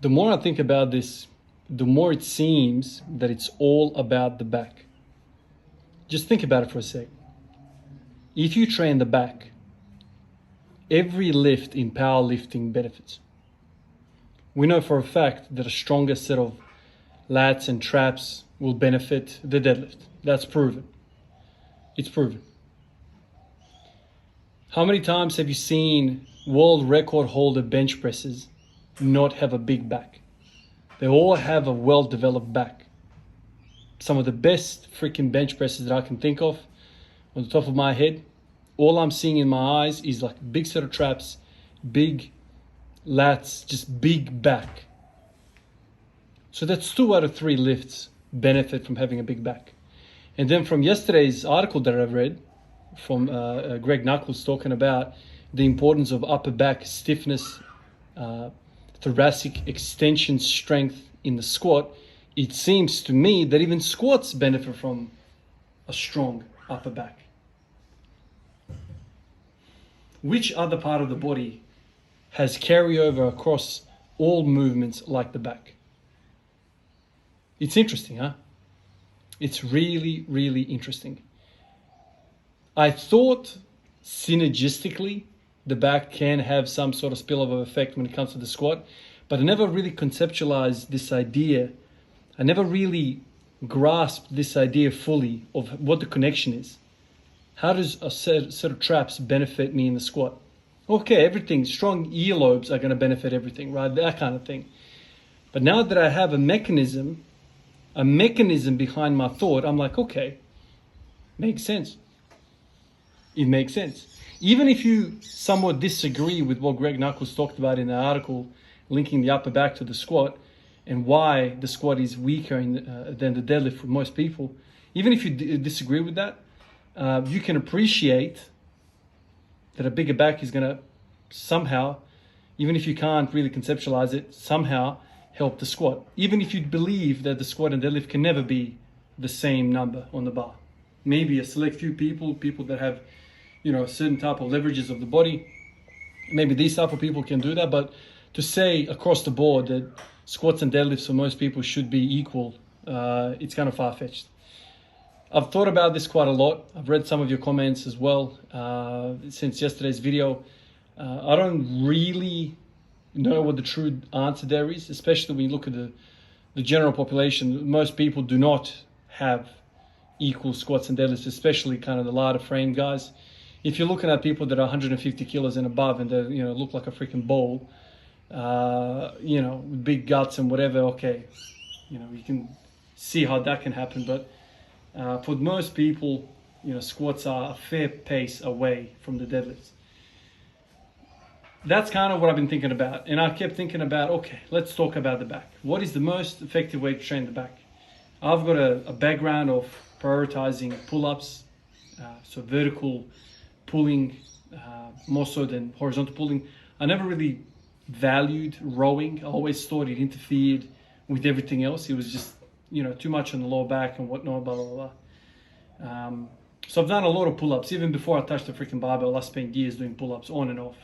the more I think about this, the more it seems that it's all about the back. Just think about it for a sec. If you train the back, every lift in powerlifting benefits. We know for a fact that a stronger set of lats and traps will benefit the deadlift. That's proven. It's proven. How many times have you seen world record holder bench presses not have a big back? They all have a well-developed back. Some of the best freaking bench presses that I can think of on the top of my head, all I'm seeing in my eyes is like big set of traps, big lats, just big back. So that's 2 out of 3 lifts benefit from having a big back. And then from yesterday's article that I've read from Greg Knuckles talking about the importance of upper back stiffness, thoracic extension strength in the squat, it seems to me that even squats benefit from a strong upper back. Which other part of the body has carryover across all movements like the back? It's interesting, huh? It's really, really interesting. I thought synergistically the back can have some sort of spillover effect when it comes to the squat, but I never really conceptualized this idea. I never really grasped this idea fully of what the connection is. How does a set of traps benefit me in the squat? Okay, everything, strong earlobes are going to benefit everything, right? That kind of thing. But now that I have a mechanism behind my thought, I'm like, okay, makes sense. It makes sense. Even if you somewhat disagree with what Greg Knuckles talked about in the article, linking the upper back to the squat and why the squat is weaker than the deadlift for most people, even if you disagree with that, you can appreciate that a bigger back is going to somehow, even if you can't really conceptualize it, somehow help the squat. Even if you believe that the squat and deadlift can never be the same number on the bar. Maybe a select few people that have, a certain type of leverages of the body, maybe these type of people can do that, but to say across the board that squats and deadlifts for most people should be equal, it's kind of far-fetched. I've thought about this quite a lot. I've read some of your comments as well since yesterday's video. I don't really know what the true answer there is, especially when you look at the general population. Most people do not have equal squats and deadlifts, especially kind of the lighter frame guys. If you're looking at people that are 150 kilos and above and they look like a freaking bowl, with big guts and whatever, okay, you can see how that can happen. But for most people, squats are a fair pace away from the deadlifts. That's kind of what I've been thinking about. And I kept thinking about, okay, let's talk about the back. What is the most effective way to train the back? I've got a background of prioritizing pull-ups, so vertical pulling more so than horizontal pulling. I never really valued rowing. I always thought it interfered with everything else. It was just, too much on the lower back and whatnot, blah, blah, blah. So I've done a lot of pull-ups. Even before I touched the freaking barbell, I spent years doing pull-ups on and off,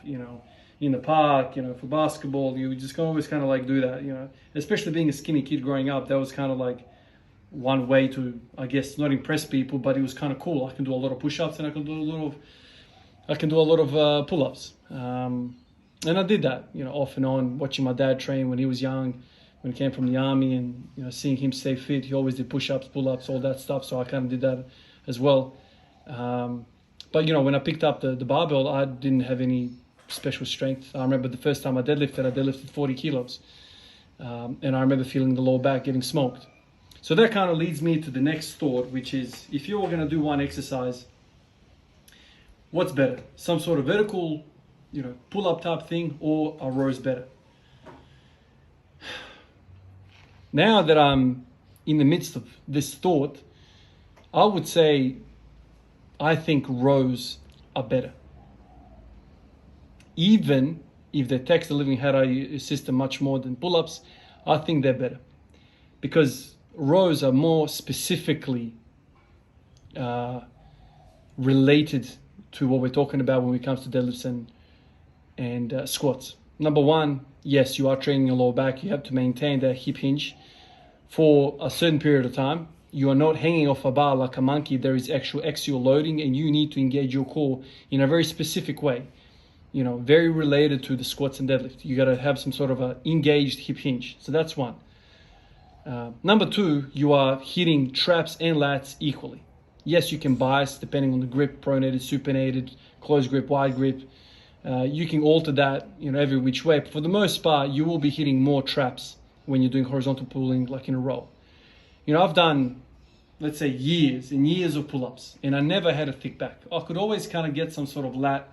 in the park, for basketball. You just always kind of like do that, especially being a skinny kid growing up. That was kind of like one way to, I guess, not impress people, but it was kind of cool. I can do a lot of push-ups and I can do a lot of pull-ups. And I did that, off and on, watching my dad train when he was young, when he came from the army, and seeing him stay fit. He always did push-ups, pull-ups, all that stuff. So I kind of did that as well. But when I picked up the barbell, I didn't have any special strength. I remember the first time I deadlifted 40 kilos. And I remember feeling the lower back getting smoked. So that kind of leads me to the next thought, which is, if you're going to do one exercise, what's better? Some sort of vertical, pull-up type thing, or a row's better? Now that I'm in the midst of this thought, I would say I think rows are better. Even if they tax the living hell out of your system much more than pull-ups, I think they're better. Because rows are more specifically related to what we're talking about when it comes to deadlifts and squats. Number one, yes, you are training your lower back. You have to maintain that hip hinge for a certain period of time. You are not hanging off a bar like a monkey. There is actual axial loading, and you need to engage your core in a very specific way. Very related to the squats and deadlift. You got to have some sort of a engaged hip hinge. So that's one. Number two, you are hitting traps and lats equally. Yes, you can bias depending on the grip, pronated, supinated, closed grip, wide grip. You can alter that, every which way. But for the most part, you will be hitting more traps when you're doing horizontal pulling, like in a row. I've done, let's say, years and years of pull-ups, and I never had a thick back. I could always kind of get some sort of lat,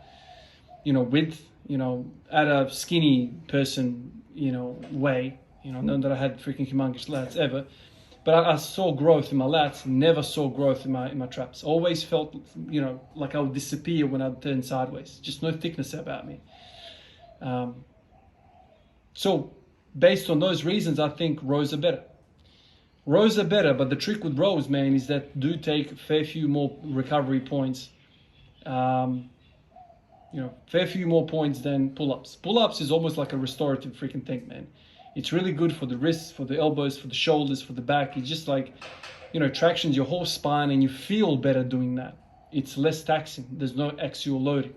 width, at a skinny person, way. Not that I had freaking humongous lats ever, but I saw growth in my lats. Never saw growth in my traps. Always felt, like I would disappear when I'd turn sideways. Just no thickness about me. So based on those reasons, I think rows are better. Rows are better, but the trick with rows, man, is that do take a fair few more recovery points. Fair few more points than pull-ups. Pull-ups is almost like a restorative freaking thing, man. It's really good for the wrists, for the elbows, for the shoulders, for the back. It's just like, tractions your whole spine, and you feel better doing that. It's less taxing. There's no axial loading.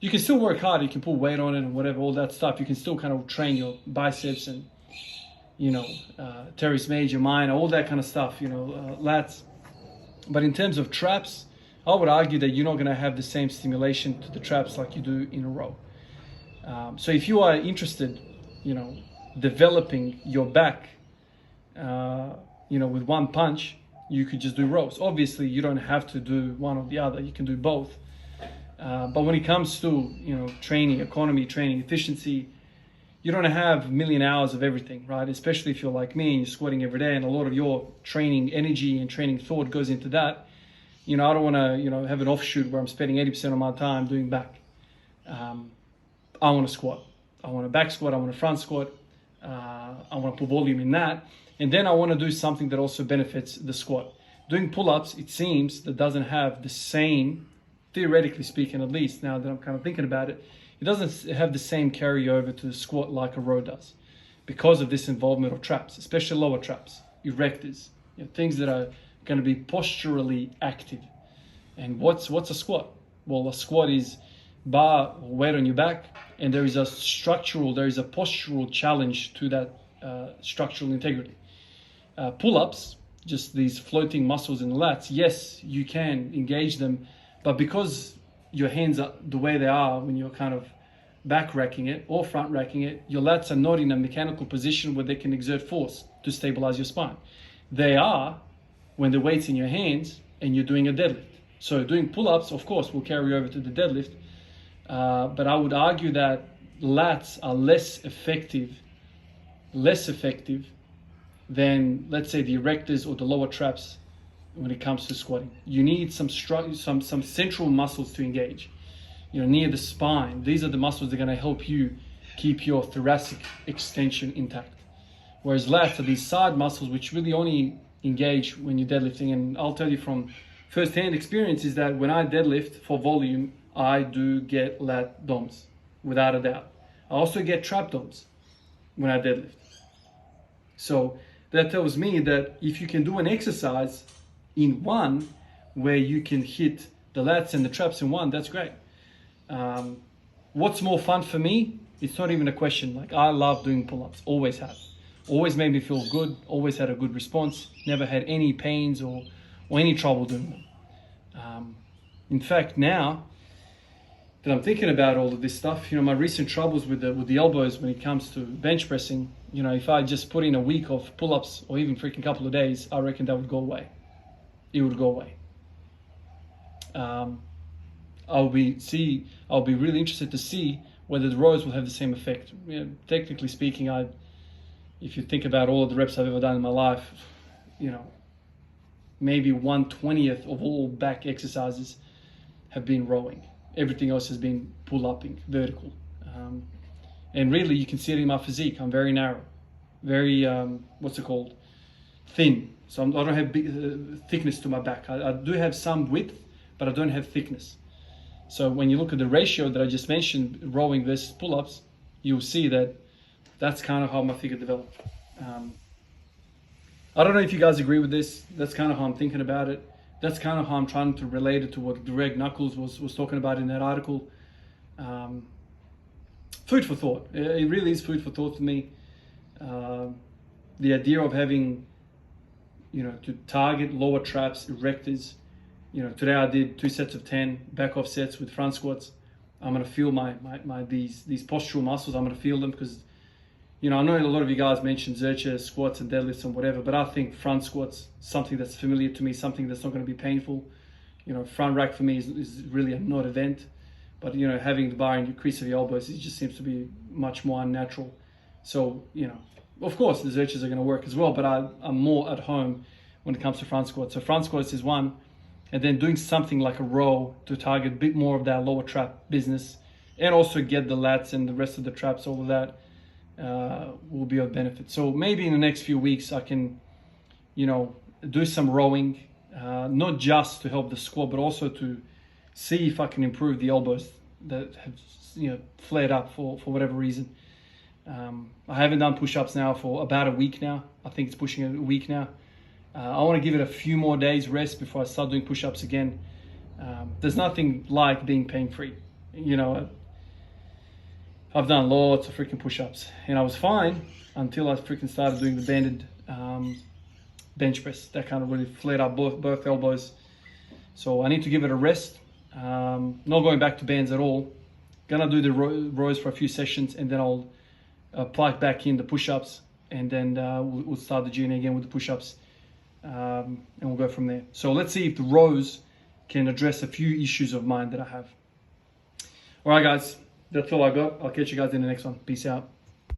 You can still work hard. You can put weight on it and whatever, all that stuff. You can still kind of train your biceps and, teres major, minor, all that kind of stuff, lats. But in terms of traps, I would argue that you're not going to have the same stimulation to the traps like you do in a row. So if you are interested, developing your back, with one punch, you could just do rows. Obviously, you don't have to do one or the other. You can do both. But when it comes to, training, economy, training, efficiency, you don't have a million hours of everything, right? Especially if you're like me and you're squatting every day, and a lot of your training energy and training thought goes into that. I don't want to, have an offshoot where I'm spending 80% of my time doing back. I want to squat. I want a back squat. I want a front squat. I want to put volume in that. And then I want to do something that also benefits the squat. Doing pull-ups, it seems, that doesn't have the same, theoretically speaking, at least now that I'm kind of thinking about it, it doesn't have the same carryover to the squat like a row does, because of this involvement of traps, especially lower traps, erectors, things that are going to be posturally active. And what's a squat? Well, a squat is bar or weight on your back, and there is a postural challenge to that structural integrity. Pull-ups, just these floating muscles in the lats, yes, you can engage them, but because your hands are the way they are when you're kind of back racking it or front racking it, your lats are not in a mechanical position where they can exert force to stabilize your spine. They are when the weight's in your hands and you're doing a deadlift. So doing pull-ups, of course, will carry over to the deadlift, but I would argue that lats are less effective than, let's say, the erectors or the lower traps when it comes to squatting. You need some central muscles to engage, near the spine. These are the muscles that are going to help you keep your thoracic extension intact. Whereas lats are these side muscles which really only engage when you're deadlifting. And I'll tell you from first-hand experience is that when I deadlift for volume, I do get lat DOMs, without a doubt. I also get trap DOMs when I deadlift. So that tells me that if you can do an exercise in one where you can hit the lats and the traps in one, that's great. What's more fun for me? It's not even a question. Like, I love doing pull-ups, always have. Always made me feel good, always had a good response, never had any pains or any trouble doing them. In fact, now that I'm thinking about all of this stuff, my recent troubles with the elbows when it comes to bench pressing, if I just put in a week of pull-ups or even freaking couple of days, I reckon that would go away. It would go away. I'll be really interested to see whether the rows will have the same effect. Technically speaking, if you think about all of the reps I've ever done in my life, maybe 1/20th of all back exercises have been rowing. Everything else has been pull-upping, vertical. And really, you can see it in my physique. I'm very narrow, very, thin. So I don't have big thickness to my back. I do have some width, but I don't have thickness. So when you look at the ratio that I just mentioned, rowing versus pull-ups, you'll see that that's kind of how my figure developed. I don't know if you guys agree with this. That's kind of how I'm thinking about it. That's kind of how I'm trying to relate it to what Greg Knuckles was talking about in that article. Food for thought. It really is food for thought to me. The idea of having, to target lower traps, erectors. Today I did 2 sets of 10 back off sets with front squats. I'm gonna feel these postural muscles. I'm gonna feel them because, I know a lot of you guys mentioned Zercher squats and deadlifts and whatever, but I think front squats, something that's familiar to me, something that's not going to be painful. Front rack for me is really a not event, but having the bar in your crease of your elbows, it just seems to be much more unnatural. So of course the Zerchers are going to work as well, but I'm more at home when it comes to front squats. So front squats is one, and then doing something like a row to target a bit more of that lower trap business, and also get the lats and the rest of the traps, all of that. Will be of benefit. So maybe in the next few weeks I can, do some rowing, not just to help the squat, but also to see if I can improve the elbows that have, flared up for whatever reason. I haven't done push-ups now for about a week now. I think it's pushing a week now. I want to give it a few more days rest before I start doing push-ups again. There's nothing like being pain-free. I've done lots of freaking push-ups and I was fine until I freaking started doing the banded bench press. That kind of really flared up both elbows. So I need to give it a rest. Not going back to bands at all. Gonna do the rows for a few sessions and then I'll plug back in the push-ups, and then we'll start the journey again with the push-ups, and we'll go from there. So let's see if the rows can address a few issues of mine that I have. All right, guys. That's all I got. I'll catch you guys in the next one. Peace out.